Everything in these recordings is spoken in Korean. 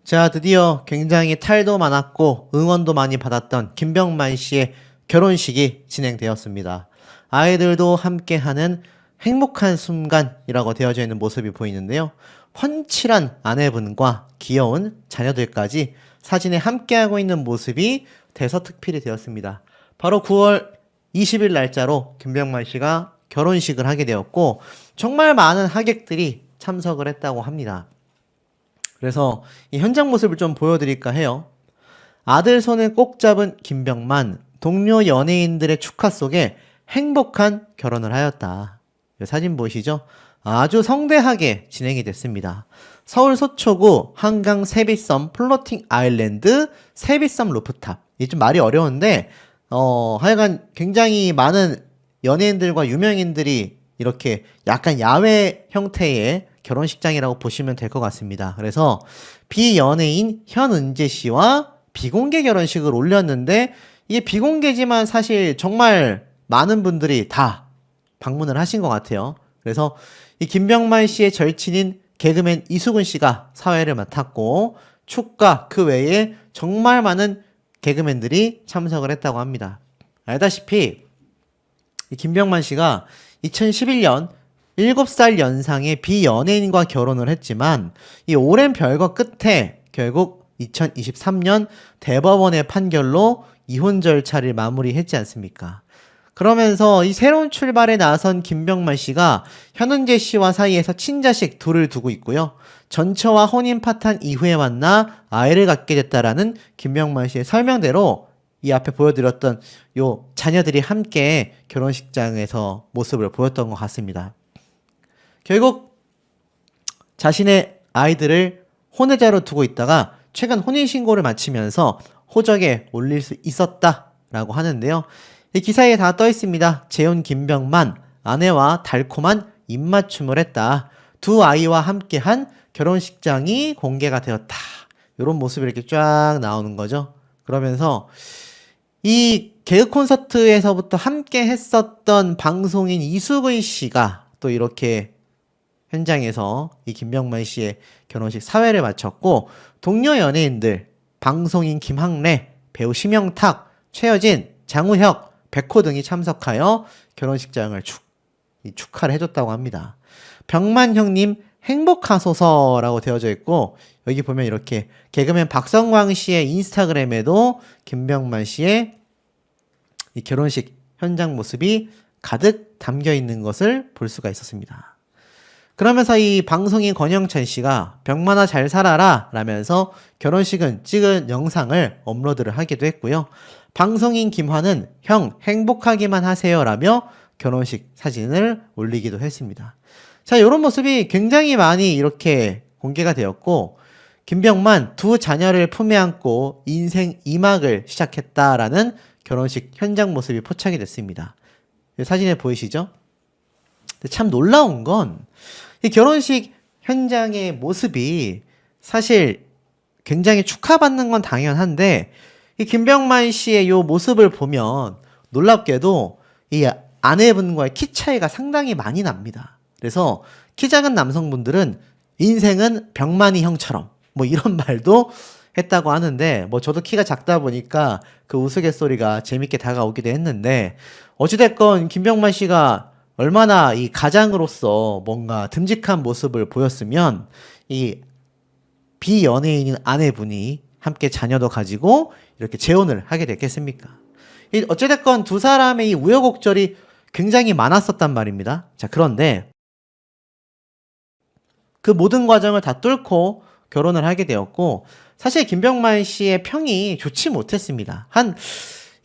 자, 드디어 굉장히 탈도 많았고 응원도 많이 받았던 김병만 씨의 결혼식이 진행되었습니다. 아이들도 함께하는 행복한 순간이라고 되어져 있는 모습이 보이는데요. 훤칠한 아내분과 귀여운 자녀들까지 사진에 함께하고 있는 모습이 대서특필이 되었습니다. 바로 9월 20일 날짜로 김병만 씨가 결혼식을 하게 되었고 정말 많은 하객들이 참석을 했다고 합니다. 그래서 이 현장 모습을 좀 보여드릴까 해요. 아들 손을 꼭 잡은 김병만, 동료 연예인들의 축하 속에 행복한 결혼을 하였다. 이 사진 보이시죠? 아주 성대하게 진행이 됐습니다. 서울 서초구 한강 세비섬 플로팅 아일랜드 세비섬 루프탑. 이게 좀 말이 어려운데 하여간 굉장히 많은 연예인들과 유명인들이 이렇게 약간 야외 형태의 결혼식장이라고 보시면 될 것 같습니다. 그래서 비연예인 현은재 씨와 비공개 결혼식을 올렸는데 이게 비공개지만 사실 정말 많은 분들이 다 방문을 하신 것 같아요. 그래서 이 김병만 씨의 절친인 개그맨 이수근 씨가 사회를 맡았고 축가 그 외에 정말 많은 개그맨들이 참석을 했다고 합니다. 알다시피 이 김병만 씨가 2011년 7살 연상의 비연예인과 결혼을 했지만 이 오랜 별거 끝에 결국 2023년 대법원의 판결로 이혼 절차를 마무리했지 않습니까? 그러면서 이 새로운 출발에 나선 김병만 씨가 현은재 씨와 사이에서 친자식 둘을 두고 있고요. 전처와 혼인 파탄 이후에 만나 아이를 갖게 됐다라는 김병만 씨의 설명대로 이 앞에 보여드렸던 요 자녀들이 함께 결혼식장에서 모습을 보였던 것 같습니다. 결국 자신의 아이들을 혼외자로 두고 있다가 최근 혼인신고를 마치면서 호적에 올릴 수 있었다라고 하는데요. 이 기사에 다 떠 있습니다. 재혼 김병만, 아내와 달콤한 입맞춤을 했다. 두 아이와 함께한 결혼식장이 공개가 되었다. 이런 모습이 이렇게 쫙 나오는 거죠. 그러면서 이 개그 콘서트에서부터 함께 했었던 방송인 이수근 씨가 또 이렇게 현장에서 이 김병만 씨의 결혼식 사회를 마쳤고 동료 연예인들 방송인 김학래, 배우 심영탁, 최여진, 장우혁, 백호 등이 참석하여 결혼식장을 축하를 해줬다고 합니다. 병만 형님 행복하소서라고 되어져 있고 여기 보면 이렇게 개그맨 박성광 씨의 인스타그램에도 김병만 씨의 이 결혼식 현장 모습이 가득 담겨 있는 것을 볼 수가 있었습니다. 그러면서 이 방송인 권영찬 씨가 병만아 잘 살아라 라면서 결혼식은 찍은 영상을 업로드를 하기도 했고요. 방송인 김화는 형 행복하기만 하세요 라며 결혼식 사진을 올리기도 했습니다. 자, 이런 모습이 굉장히 많이 이렇게 공개가 되었고 김병만 두 자녀를 품에 안고 인생 2막을 시작했다라는 결혼식 현장 모습이 포착이 됐습니다. 사진에 보이시죠? 참 놀라운 건 이 결혼식 현장의 모습이 사실 굉장히 축하받는 건 당연한데 이 김병만 씨의 이 모습을 보면 놀랍게도 이 아내분과의 키 차이가 상당히 많이 납니다. 그래서 키 작은 남성분들은 인생은 병만이 형처럼 뭐 이런 말도 했다고 하는데 뭐 저도 키가 작다 보니까 그 우스갯소리가 재밌게 다가오기도 했는데 어찌됐건 김병만 씨가 얼마나 이 가장으로서 뭔가 듬직한 모습을 보였으면 이 비연예인인 아내분이 함께 자녀도 가지고 이렇게 재혼을 하게 됐겠습니까? 어찌됐건 두 사람의 이 우여곡절이 굉장히 많았었단 말입니다. 자, 그런데 그 모든 과정을 다 뚫고 결혼을 하게 되었고 사실 김병만 씨의 평이 좋지 못했습니다. 한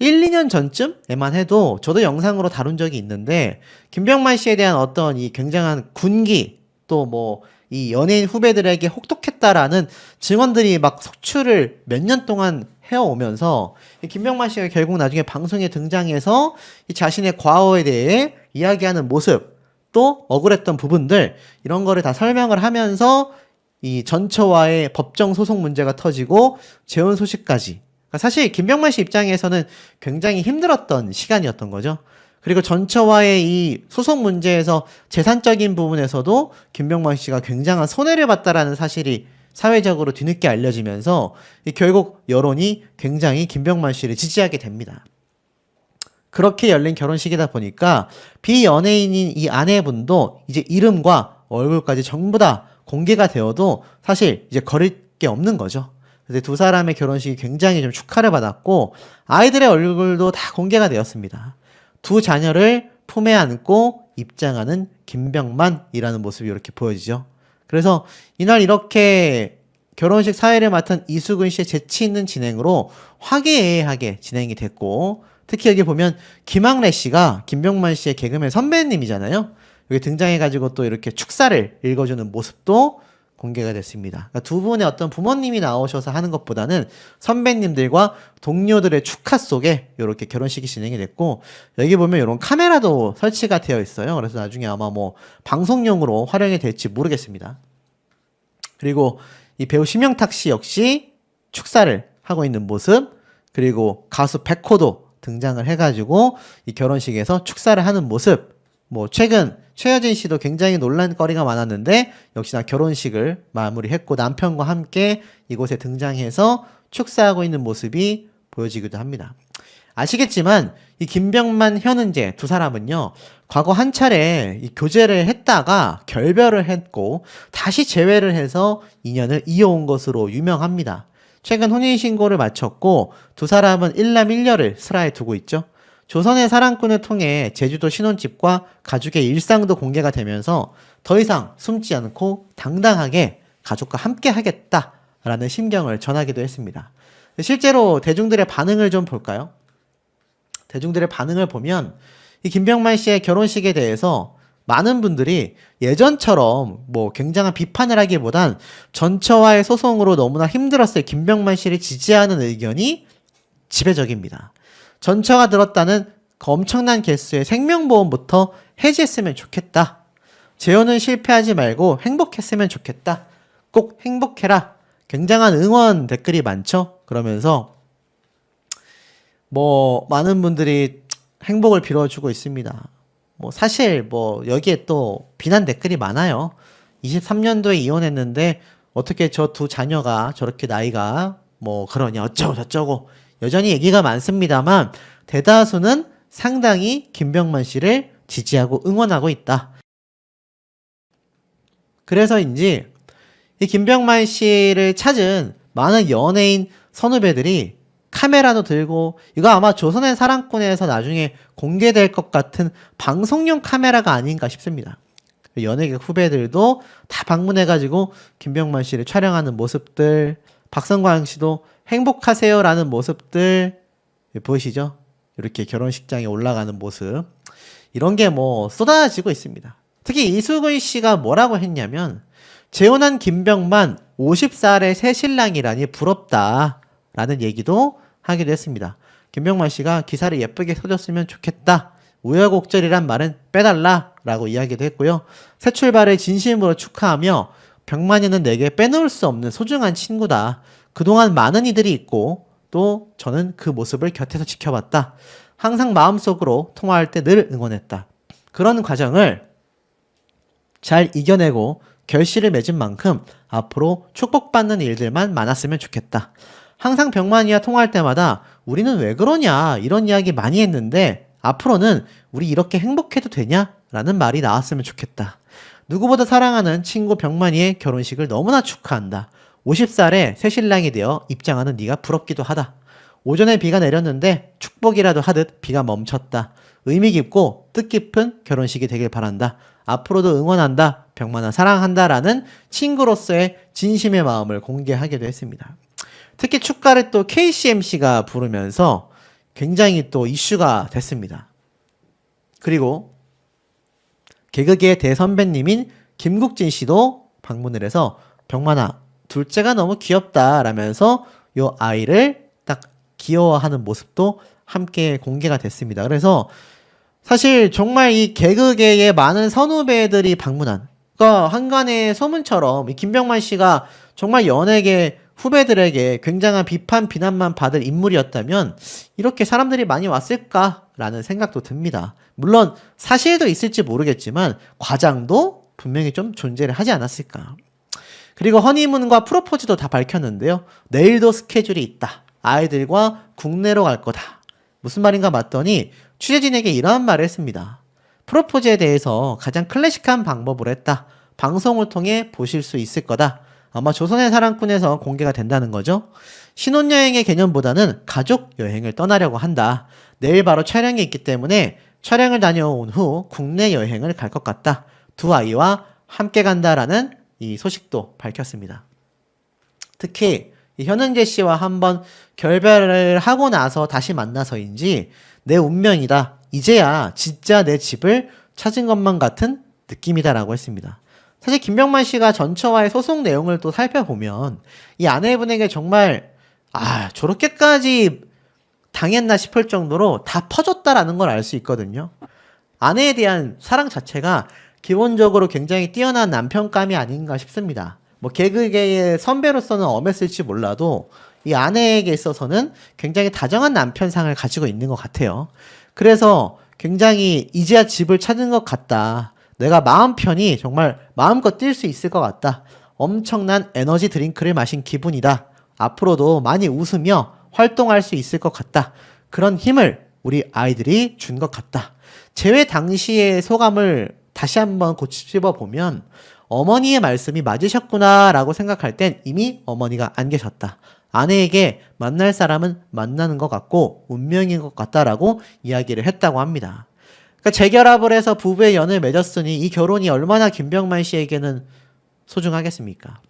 1, 2년 전쯤에만 해도 저도 영상으로 다룬 적이 있는데 김병만 씨에 대한 어떤 이 굉장한 군기 또 뭐 이 연예인 후배들에게 혹독했다라는 증언들이 막 속출을 몇 년 동안 해오면서 김병만 씨가 결국 나중에 방송에 등장해서 이 자신의 과거에 대해 이야기하는 모습 또 억울했던 부분들 이런 거를 다 설명을 하면서 이 전처와의 법정 소송 문제가 터지고 재혼 소식까지 사실 김병만 씨 입장에서는 굉장히 힘들었던 시간이었던 거죠. 그리고 전처와의 이 소송 문제에서 재산적인 부분에서도 김병만 씨가 굉장한 손해를 봤다라는 사실이 사회적으로 뒤늦게 알려지면서 결국 여론이 굉장히 김병만 씨를 지지하게 됩니다. 그렇게 열린 결혼식이다 보니까 비연예인인 이 아내분도 이제 이름과 얼굴까지 전부 다 공개가 되어도 사실 이제 거릴 게 없는 거죠. 그래서 두 사람의 결혼식이 굉장히 좀 축하를 받았고 아이들의 얼굴도 다 공개가 되었습니다. 두 자녀를 품에 안고 입장하는 김병만이라는 모습이 이렇게 보여지죠. 그래서 이날 이렇게 결혼식 사회를 맡은 이수근 씨의 재치 있는 진행으로 화기애애하게 진행이 됐고 특히 여기 보면 김학래 씨가 김병만 씨의 개그맨 선배님이잖아요. 여기 등장해가지고 또 이렇게 축사를 읽어주는 모습도 공개가 됐습니다. 그러니까 두 분의 어떤 부모님이 나오셔서 하는 것보다는 선배님들과 동료들의 축하 속에 이렇게 결혼식이 진행이 됐고 여기 보면 이런 카메라도 설치가 되어 있어요. 그래서 나중에 아마 뭐 방송용으로 활용이 될지 모르겠습니다. 그리고 이 배우 심영탁 씨 역시 축사를 하고 있는 모습 그리고 가수 백호도 등장을 해가지고 이 결혼식에서 축사를 하는 모습 뭐 최근 최여진 씨도 굉장히 논란거리가 많았는데 역시나 결혼식을 마무리했고 남편과 함께 이곳에 등장해서 축사하고 있는 모습이 보여지기도 합니다. 아시겠지만 이 김병만, 현은재 두 사람은요 과거 한 차례 이 교제를 했다가 결별을 했고 다시 재회를 해서 인연을 이어온 것으로 유명합니다. 최근 혼인신고를 마쳤고 두 사람은 일남일녀를 슬하에 두고 있죠. 조선의 사랑꾼을 통해 제주도 신혼집과 가족의 일상도 공개가 되면서 더 이상 숨지 않고 당당하게 가족과 함께 하겠다라는 심경을 전하기도 했습니다. 실제로 대중들의 반응을 좀 볼까요? 대중들의 반응을 보면 이 김병만 씨의 결혼식에 대해서 많은 분들이 예전처럼 뭐 굉장한 비판을 하기보단 전처와의 소송으로 너무나 힘들었을 김병만 씨를 지지하는 의견이 지배적입니다. 전처가 들었다는 그 엄청난 개수의 생명보험부터 해지했으면 좋겠다. 재혼은 실패하지 말고 행복했으면 좋겠다. 꼭 행복해라. 굉장한 응원 댓글이 많죠. 그러면서 뭐 많은 분들이 행복을 빌어주고 있습니다. 뭐 사실 뭐 여기에 또 비난 댓글이 많아요. 23년도에 이혼했는데 어떻게 저 두 자녀가 저렇게 나이가 뭐 그러냐 어쩌고 저쩌고 여전히 얘기가 많습니다만 대다수는 상당히 김병만 씨를 지지하고 응원하고 있다. 그래서인지 이 김병만 씨를 찾은 많은 연예인 선후배들이 카메라도 들고 이거 아마 조선의 사랑꾼에서 나중에 공개될 것 같은 방송용 카메라가 아닌가 싶습니다. 연예계 후배들도 다 방문해가지고 김병만 씨를 촬영하는 모습들 박성광 씨도 행복하세요라는 모습들 보이시죠? 이렇게 결혼식장에 올라가는 모습 이런 게 뭐 쏟아지고 있습니다. 특히 이수근 씨가 뭐라고 했냐면 재혼한 김병만 50살의 새 신랑이라니 부럽다 라는 얘기도 하기도 했습니다. 김병만 씨가 기사를 예쁘게 써줬으면 좋겠다. 우여곡절이란 말은 빼달라 라고 이야기도 했고요. 새 출발을 진심으로 축하하며 병만이는 내게 빼놓을 수 없는 소중한 친구다. 그동안 많은 이들이 있고 또 저는 그 모습을 곁에서 지켜봤다. 항상 마음속으로 통화할 때 늘 응원했다. 그런 과정을 잘 이겨내고 결실을 맺은 만큼 앞으로 축복받는 일들만 많았으면 좋겠다. 항상 병만이와 통화할 때마다 우리는 왜 그러냐 이런 이야기 많이 했는데 앞으로는 우리 이렇게 행복해도 되냐? 라는 말이 나왔으면 좋겠다. 누구보다 사랑하는 친구 병만이의 결혼식을 너무나 축하한다. 50살에 새 신랑이 되어 입장하는 네가 부럽기도 하다. 오전에 비가 내렸는데 축복이라도 하듯 비가 멈췄다. 의미 깊고 뜻깊은 결혼식이 되길 바란다. 앞으로도 응원한다. 병만아 사랑한다. 라는 친구로서의 진심의 마음을 공개하기도 했습니다. 특히 축가를 또 KCMC가 부르면서 굉장히 또 이슈가 됐습니다. 그리고 개그계의 대선배님인 김국진 씨도 방문을 해서 병만아 둘째가 너무 귀엽다 라면서 요 아이를 딱 귀여워하는 모습도 함께 공개가 됐습니다. 그래서 사실 정말 이 개그계의 많은 선후배들이 방문한 그러니까 한간의 소문처럼 이 김병만 씨가 정말 연예계 후배들에게 굉장한 비판, 비난만 받을 인물이었다면 이렇게 사람들이 많이 왔을까라는 생각도 듭니다. 물론 사실도 있을지 모르겠지만 과장도 분명히 좀 존재를 하지 않았을까. 그리고 허니문과 프로포즈도 다 밝혔는데요. 내일도 스케줄이 있다. 아이들과 국내로 갈 거다. 무슨 말인가 봤더니 취재진에게 이러한 말을 했습니다. 프로포즈에 대해서 가장 클래식한 방법으로 했다. 방송을 통해 보실 수 있을 거다. 아마 조선의 사랑꾼에서 공개가 된다는 거죠. 신혼여행의 개념보다는 가족 여행을 떠나려고 한다. 내일 바로 촬영이 있기 때문에 촬영을 다녀온 후 국내 여행을 갈 것 같다. 두 아이와 함께 간다라는 이 소식도 밝혔습니다. 특히 현은재 씨와 한번 결별을 하고 나서 다시 만나서인지 내 운명이다. 이제야 진짜 내 집을 찾은 것만 같은 느낌이다라고 했습니다. 사실 김병만 씨가 전처와의 소송 내용을 또 살펴보면 이 아내분에게 정말 저렇게까지 당했나 싶을 정도로 다 퍼줬다라는 걸 알 수 있거든요. 아내에 대한 사랑 자체가 기본적으로 굉장히 뛰어난 남편감이 아닌가 싶습니다. 뭐 개그계의 선배로서는 엄했을지 몰라도 이 아내에게 있어서는 굉장히 다정한 남편상을 가지고 있는 것 같아요. 그래서 굉장히 이제야 집을 찾은 것 같다. 내가 마음 편히 정말 마음껏 뛸 수 있을 것 같다. 엄청난 에너지 드링크를 마신 기분이다. 앞으로도 많이 웃으며 활동할 수 있을 것 같다. 그런 힘을 우리 아이들이 준 것 같다. 재회 당시의 소감을 다시 한번 곱씹어 보면 어머니의 말씀이 맞으셨구나 라고 생각할 땐 이미 어머니가 안 계셨다. 아내에게 만날 사람은 만나는 것 같고 운명인 것 같다라고 이야기를 했다고 합니다. 그러니까 재결합을 해서 부부의 연을 맺었으니 이 결혼이 얼마나 김병만 씨에게는 소중하겠습니까?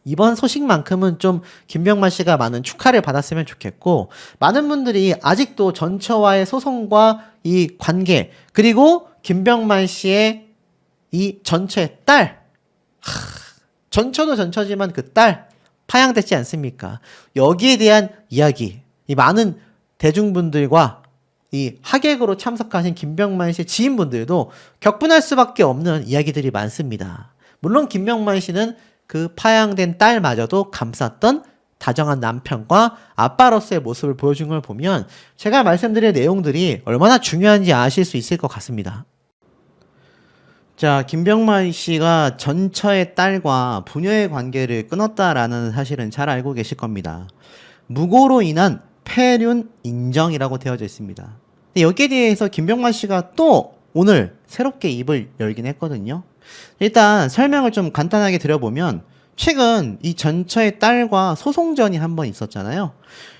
이번 소식만큼은 좀 김병만 씨가 많은 축하를 받았으면 좋겠고, 많은 분들이 아직도 전처와의 소송과 이 관계, 그리고 김병만 씨의 이 전처의 딸, 전처도 전처지만 그 딸 파양됐지 않습니까? 여기에 대한 이야기, 이 많은 대중분들과 이 하객으로 참석하신 김병만 씨 지인분들도 격분할 수밖에 없는 이야기들이 많습니다. 물론 김병만 씨는 그 파양된 딸마저도 감쌌던 다정한 남편과 아빠로서의 모습을 보여준 걸 보면 제가 말씀드릴 내용들이 얼마나 중요한지 아실 수 있을 것 같습니다. 자, 김병만 씨가 전처의 딸과 부녀의 관계를 끊었다라는 사실은 잘 알고 계실 겁니다. 무고로 인한 폐륜 인정이라고 되어져 있습니다. 근데 여기에 대해서 김병만 씨가 또 오늘 새롭게 입을 열긴 했거든요. 일단 설명을 좀 간단하게 드려보면 최근 이 전처의 딸과 소송전이 한 번 있었잖아요.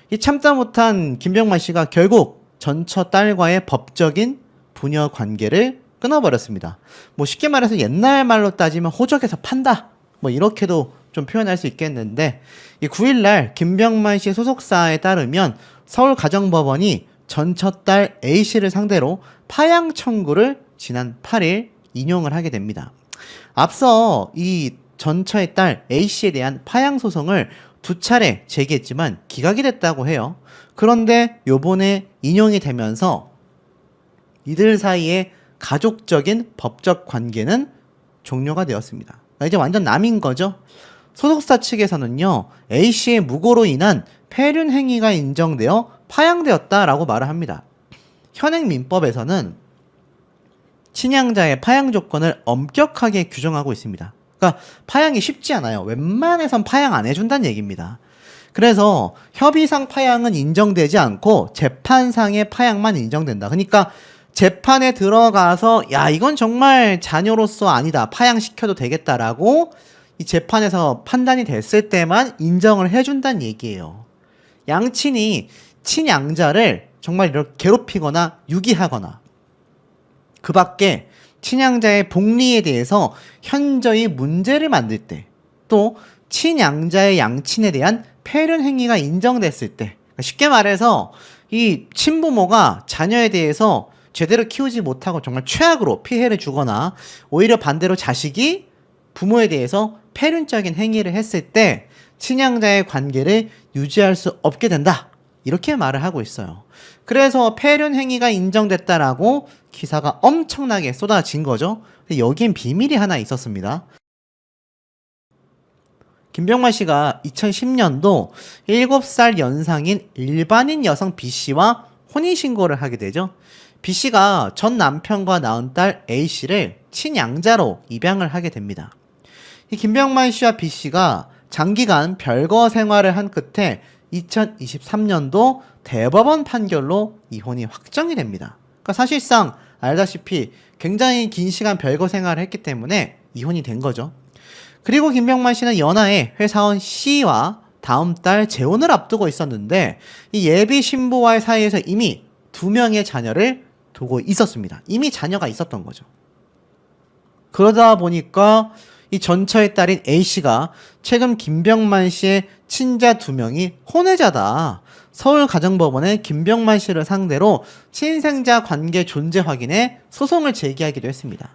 이 참다 못한 김병만 씨가 결국 전처 딸과의 법적인 부녀 관계를 끊어버렸습니다. 뭐 쉽게 말해서 옛날 말로 따지면 호적에서 판다. 뭐 이렇게도 좀 표현할 수 있겠는데 이 9일날 김병만 씨 소속사에 따르면 서울가정법원이 전처 딸 A씨를 상대로 파양 청구를 지난 8일 인용을 하게 됩니다. 앞서 이 전처의 딸 A씨에 대한 파양 소송을 2차례 제기했지만 기각이 됐다고 해요. 그런데 요번에 인용이 되면서 이들 사이에 가족적인 법적 관계는 종료가 되었습니다. 이제 완전 남인 거죠. 소속사 측에서는요, A씨의 무고로 인한 폐륜 행위가 인정되어 파양되었다라고 말을 합니다. 현행 민법에서는 친양자의 파양 조건을 엄격하게 규정하고 있습니다. 그러니까 파양이 쉽지 않아요. 웬만해선 파양 안 해준다는 얘기입니다. 그래서 협의상 파양은 인정되지 않고 재판상의 파양만 인정된다. 그러니까 재판에 들어가서 야 이건 정말 자녀로서 아니다. 파양시켜도 되겠다라고 이 재판에서 판단이 됐을 때만 인정을 해준다는 얘기예요. 양친이 친양자를 정말 이렇게 괴롭히거나 유기하거나 그 밖에 친양자의 복리에 대해서 현저히 문제를 만들 때 또 친양자의 양친에 대한 폐륜 행위가 인정됐을 때 쉽게 말해서 이 친부모가 자녀에 대해서 제대로 키우지 못하고 정말 최악으로 피해를 주거나 오히려 반대로 자식이 부모에 대해서 폐륜적인 행위를 했을 때 친양자의 관계를 유지할 수 없게 된다. 이렇게 말을 하고 있어요. 그래서 폐륜 행위가 인정됐다라고 기사가 엄청나게 쏟아진 거죠. 근데 여기엔 비밀이 하나 있었습니다. 김병만 씨가 2010년도 7살 연상인 일반인 여성 B씨와 혼인신고를 하게 되죠. B씨가 전 남편과 낳은 딸 A씨를 친양자로 입양을 하게 됩니다. 이 김병만 씨와 B 씨가 장기간 별거 생활을 한 끝에 2023년도 대법원 판결로 이혼이 확정이 됩니다. 그러니까 사실상 알다시피 굉장히 긴 시간 별거 생활을 했기 때문에 이혼이 된 거죠. 그리고 김병만 씨는 연하의 회사원 C와 다음 달 재혼을 앞두고 있었는데 이 예비 신부와의 사이에서 이미 2명의 자녀를 두고 있었습니다. 이미 자녀가 있었던 거죠. 그러다 보니까 이 전처의 딸인 A씨가 최근 김병만 씨의 친자 2명이 혼외자다. 서울가정법원에 김병만 씨를 상대로 친생자 관계 존재 확인에 소송을 제기하기도 했습니다.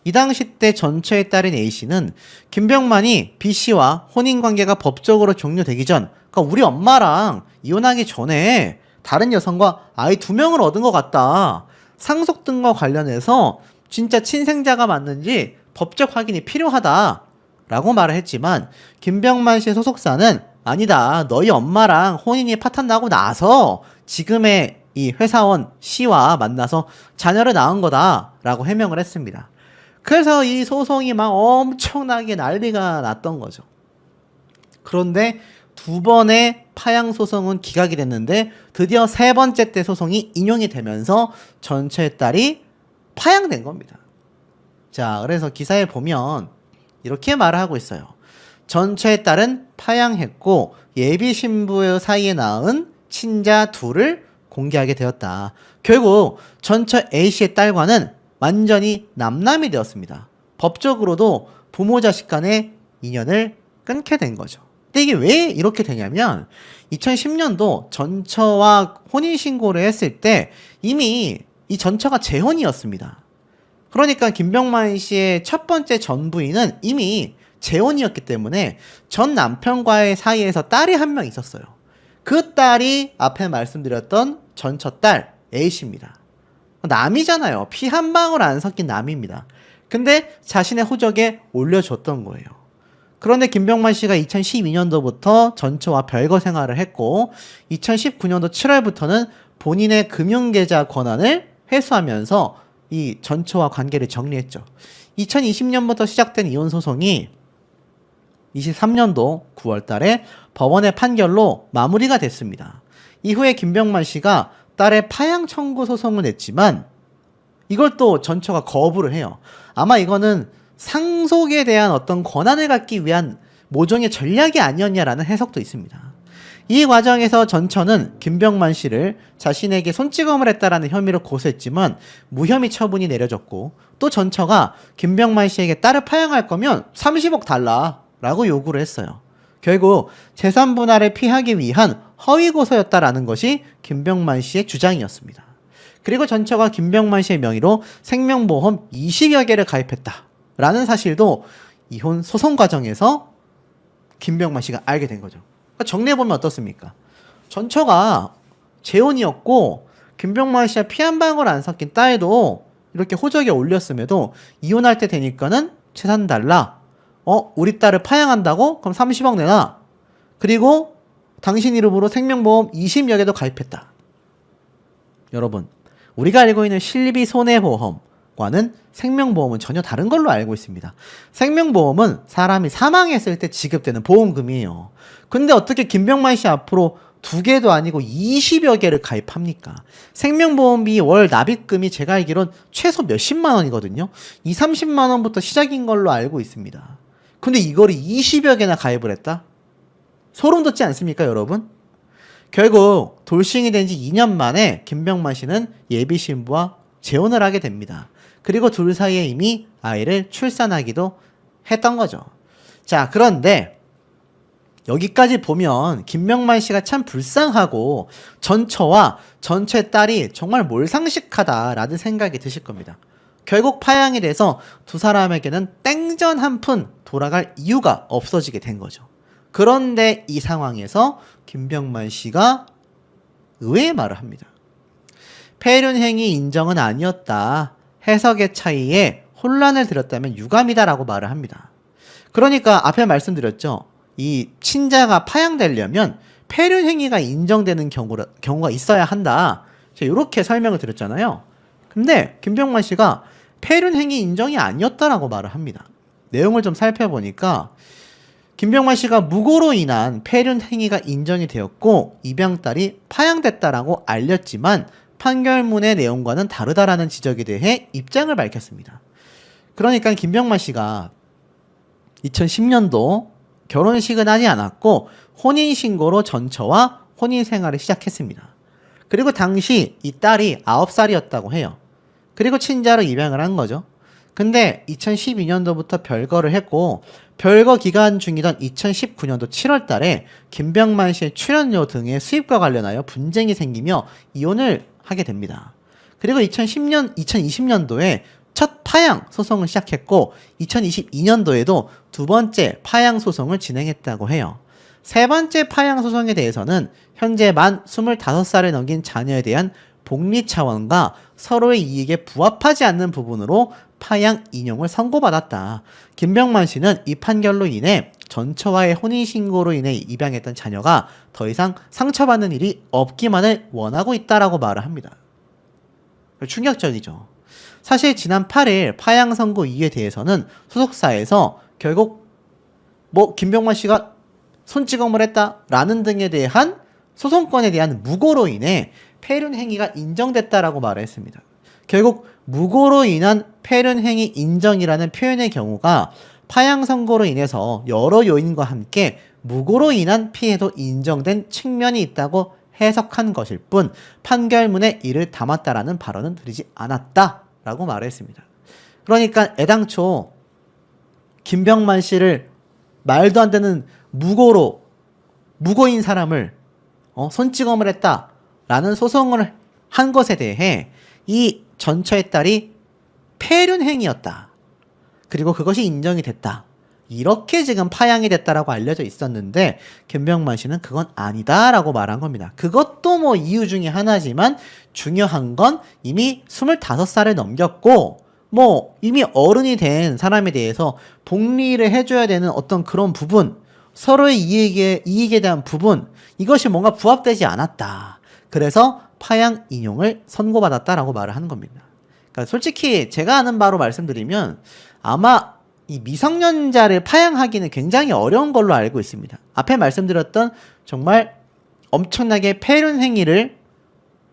이 당시 때 전처의 딸인 A씨는 김병만이 B씨와 혼인관계가 법적으로 종료되기 전, 그러니까 우리 엄마랑 이혼하기 전에 다른 여성과 아이 2명을 얻은 것 같다. 상속 등과 관련해서 진짜 친생자가 맞는지 법적 확인이 필요하다 라고 말을 했지만 김병만 씨의 소속사는 아니다. 너희 엄마랑 혼인이 파탄나고 나서 지금의 이 회사원 C와 만나서 자녀를 낳은 거다 라고 해명을 했습니다. 그래서 이 소송이 막 엄청나게 난리가 났던 거죠. 그런데 2번의 파양 소송은 기각이 됐는데 드디어 3번째 때 소송이 인용이 되면서 전처의 딸이 파양된 겁니다. 자, 그래서 기사에 보면 이렇게 말을 하고 있어요. 전처의 딸은 파양했고 예비 신부의 사이에 낳은 친자 2을 공개하게 되었다. 결국 전처 A씨의 딸과는 완전히 남남이 되었습니다. 법적으로도 부모 자식 간의 인연을 끊게 된 거죠. 근데 이게 왜 이렇게 되냐면 2010년도 전처와 혼인신고를 했을 때 이미 이 전처가 재혼이었습니다. 그러니까 김병만 씨의 첫 번째 전 부인은 이미 재혼이었기 때문에 전 남편과의 사이에서 딸이 한 명 있었어요. 그 딸이 앞에 말씀드렸던 전처 딸 A씨입니다. 남이잖아요. 피 한 방울 안 섞인 남입니다. 근데 자신의 호적에 올려줬던 거예요. 그런데 김병만 씨가 2012년도부터 전처와 별거 생활을 했고 2019년도 7월부터는 본인의 금융계좌 권한을 회수하면서 이 전처와 관계를 정리했죠. 2020년부터 시작된 이혼 소송이 23년도 9월 달에 법원의 판결로 마무리가 됐습니다. 이후에 김병만 씨가 딸의 파양 청구 소송을 냈지만 이걸 또 전처가 거부를 해요. 아마 이거는 상속에 대한 어떤 권한을 갖기 위한 모종의 전략이 아니었냐라는 해석도 있습니다. 이 과정에서 전처는 김병만 씨를 자신에게 손찌검을 했다라는 혐의로 고소했지만 무혐의 처분이 내려졌고 또 전처가 김병만 씨에게 딸을 파양할 거면 30억 달라라고 요구를 했어요. 결국 재산 분할을 피하기 위한 허위 고소였다라는 것이 김병만 씨의 주장이었습니다. 그리고 전처가 김병만 씨의 명의로 생명보험 20여 개를 가입했다라는 사실도 이혼 소송 과정에서 김병만 씨가 알게 된 거죠. 그러니까 정리해보면 어떻습니까? 전처가 재혼이었고 김병만 씨와 피 한 방울 안 섞인 딸도 이렇게 호적에 올렸음에도 이혼할 때 되니까는 재산 달라. 우리 딸을 파양한다고? 그럼 30억 내놔. 그리고 당신 이름으로 생명보험 20여 개도 가입했다. 여러분, 우리가 알고 있는 실비 손해보험과는 생명보험은 전혀 다른 걸로 알고 있습니다. 생명보험은 사람이 사망했을 때 지급되는 보험금이에요. 근데 어떻게 김병만 씨 앞으로 2개도 아니고 20여 개를 가입합니까? 생명보험비 월 납입금이 제가 알기론 최소 몇십만 원이거든요. 20, 30만 원부터 시작인 걸로 알고 있습니다. 근데 이거를 20여 개나 가입을 했다? 소름 돋지 않습니까, 여러분? 결국 돌싱이 된 지 2년 만에 김병만 씨는 예비 신부와 재혼을 하게 됩니다. 그리고 둘 사이에 이미 아이를 출산하기도 했던 거죠. 자, 그런데 여기까지 보면 김병만 씨가 참 불쌍하고 전처와 전처의 딸이 정말 몰상식하다라는 생각이 드실 겁니다. 결국 파양이 돼서 두 사람에게는 땡전 한 푼 돌아갈 이유가 없어지게 된 거죠. 그런데 이 상황에서 김병만 씨가 의외의 말을 합니다. 폐륜행위 인정은 아니었다. 해석의 차이에 혼란을 들었다면 유감이다라고 말을 합니다. 그러니까 앞에 말씀드렸죠. 이 친자가 파양되려면 폐륜행위가 인정되는 경우가 있어야 한다. 제가 이렇게 설명을 드렸잖아요. 근데 김병만 씨가 폐륜행위 인정이 아니었다라고 말을 합니다. 내용을 좀 살펴보니까 김병만 씨가 무고로 인한 폐륜 행위가 인정이 되었고 입양딸이 파양됐다라고 알렸지만 판결문의 내용과는 다르다라는 지적에 대해 입장을 밝혔습니다. 그러니까 김병만 씨가 2010년도 결혼식은 하지 않았고 혼인신고로 전처와 혼인생활을 시작했습니다. 그리고 당시 이 딸이 9살이었다고 해요. 그리고 친자로 입양을 한 거죠. 근데 2012년도부터 별거를 했고 별거 기간 중이던 2019년도 7월 달에 김병만 씨의 출연료 등의 수입과 관련하여 분쟁이 생기며 이혼을 하게 됩니다. 그리고 2020년도에 첫 파양 소송을 시작했고 2022년도에도 두 번째 파양 소송을 진행했다고 해요. 세 번째 파양 소송에 대해서는 현재 만 25살을 넘긴 자녀에 대한 복리 차원과 서로의 이익에 부합하지 않는 부분으로 파양 인용을 선고받았다. 김병만 씨는 이 판결로 인해 전처와의 혼인신고로 인해 입양했던 자녀가 더 이상 상처받는 일이 없기만을 원하고 있다라고 말을 합니다. 충격적이죠. 사실 지난 8일 파양 선고 이유에 대해서는 소속사에서 결국 김병만 씨가 손찌검을 했다라는 등에 대한 소송권에 대한 무고로 인해 폐륜 행위가 인정됐다라고 말을 했습니다. 결국 무고로 인한 폐륜 행위 인정이라는 표현의 경우가 파양 선고로 인해서 여러 요인과 함께 무고로 인한 피해도 인정된 측면이 있다고 해석한 것일 뿐 판결문에 이를 담았다라는 발언은 드리지 않았다라고 말을 했습니다. 그러니까 애당초 김병만 씨를 말도 안 되는 무고인 사람을 손찌검을 했다라는 소송을 한 것에 대해 이 전처의 딸이 폐륜 행위였다. 그리고 그것이 인정이 됐다. 이렇게 지금 파양이 됐다라고 알려져 있었는데 김병만 씨는 그건 아니다라고 말한 겁니다. 그것도 이유 중에 하나지만 중요한 건 이미 25살을 넘겼고 이미 어른이 된 사람에 대해서 복리를 해줘야 되는 어떤 그런 부분, 서로의 이익에 대한 부분, 이것이 뭔가 부합되지 않았다. 그래서 파양 인용을 선고받았다라고 말을 하는 겁니다. 그러니까 솔직히 제가 아는 바로 말씀드리면 아마 이 미성년자를 파양하기는 굉장히 어려운 걸로 알고 있습니다. 앞에 말씀드렸던 정말 엄청나게 폐륜 행위를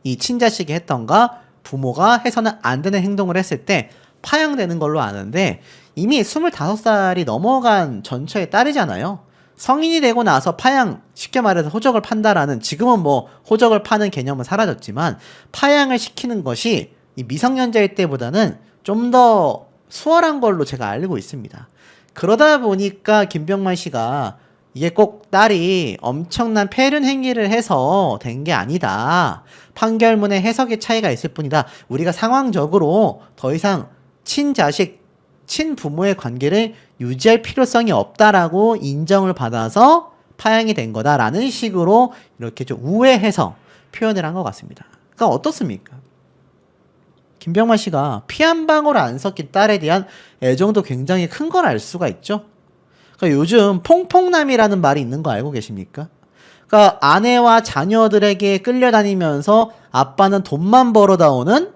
이 친자식이 했던가 부모가 해서는 안 되는 행동을 했을 때 파양되는 걸로 아는데 이미 25살이 넘어간 전처의 딸이잖아요. 성인이 되고 나서 파양, 쉽게 말해서 호적을 판다라는, 지금은 호적을 파는 개념은 사라졌지만 파양을 시키는 것이 이 미성년자일 때보다는 좀 더 수월한 걸로 제가 알고 있습니다. 그러다 보니까 김병만 씨가 이게 꼭 딸이 엄청난 폐륜 행위를 해서 된 게 아니다. 판결문의 해석의 차이가 있을 뿐이다. 우리가 상황적으로 더 이상 친자식, 친부모의 관계를 유지할 필요성이 없다라고 인정을 받아서 파양이 된 거다라는 식으로 이렇게 좀 우회해서 표현을 한 것 같습니다. 그러니까 어떻습니까? 김병만 씨가 피 한 방울 안 섞인 딸에 대한 애정도 굉장히 큰 걸 알 수가 있죠. 그러니까 요즘 퐁퐁남이라는 말이 있는 거 알고 계십니까? 그러니까 아내와 자녀들에게 끌려다니면서 아빠는 돈만 벌어다 오는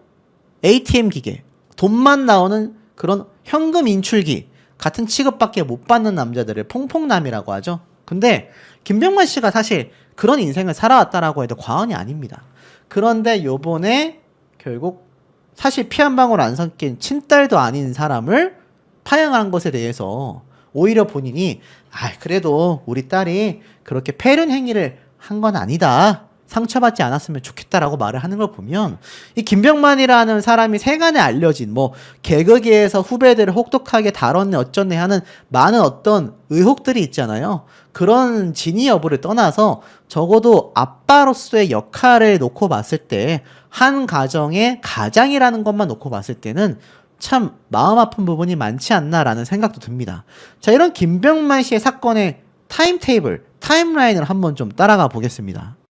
ATM 기계, 돈만 나오는 그런 현금 인출기 같은 취급밖에 못 받는 남자들을 퐁퐁남이라고 하죠. 근데 김병만 씨가 사실 그런 인생을 살아왔다라고 해도 과언이 아닙니다. 그런데 요번에 결국 사실 피 한 방울 안 섞인 친딸도 아닌 사람을 파양한 것에 대해서 오히려 본인이 그래도 우리 딸이 그렇게 폐륜 행위를 한 건 아니다. 상처받지 않았으면 좋겠다라고 말을 하는 걸 보면 이 김병만이라는 사람이 세간에 알려진 개그계에서 후배들을 혹독하게 다뤘네 어쩌네 하는 많은 어떤 의혹들이 있잖아요. 그런 진위 여부를 떠나서 적어도 아빠로서의 역할을 놓고 봤을 때 한 가정의 가장이라는 것만 놓고 봤을 때는 참 마음 아픈 부분이 많지 않나라는 생각도 듭니다. 자, 이런 김병만 씨의 사건의 타임테이블, 타임라인을 한번 좀 따라가 보겠습니다.